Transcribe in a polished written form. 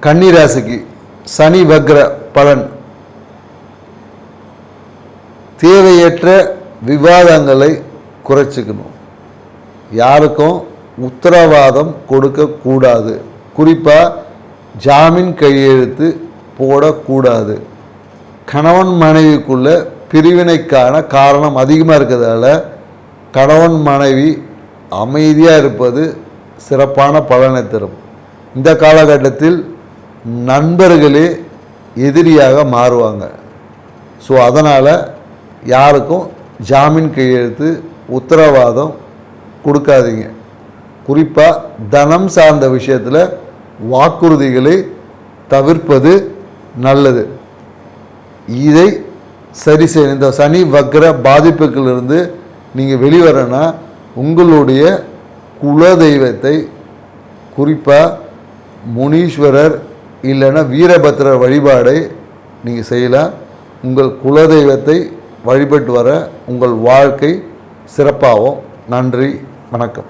கன்னிராசிக்கு சனி வக்ர பலன். தேவையற்ற விவாதங்களை குறைச்சிக்கணும். யாருக்கும் உத்தரவாதம் கொடுக்கக்கூடாது. குறிப்பாக ஜாமீன் கையெழுத்து போடக்கூடாது. கணவன் மனைவிக்குள்ள பிரிவினைக்கான காரணம் அதிகமாக இருக்கிறதால கணவன் மனைவி அமைதியாக இருப்பது சிறப்பான பலனை தரும். இந்த காலகட்டத்தில் நண்பர்களே எதிரியாக மாறுவாங்க. ஸோ அதனால் யாருக்கும் ஜாமீன் கையெழுத்து உத்தரவாதம் கொடுக்காதீங்க. குறிப்பாக தனம் சார்ந்த விஷயத்தில் வாக்குறுதிகளை தவிர்ப்பது நல்லது. இதை சரி செய்ய இந்த சனி வக்ர பாதிப்புகளிலிருந்து நீங்கள் வெளிவரனா உங்களுடைய குலதெய்வத்தை குறிப்பாக முனீஸ்வரர் இல்லைன்னா வீரபத்ரர் வழிபாடை நீங்கள் செய்யலாம். உங்கள் குலதெய்வத்தை வழிபட்டு வர உங்கள் வாழ்க்கை சிறப்பாகும். நன்றி, வணக்கம்.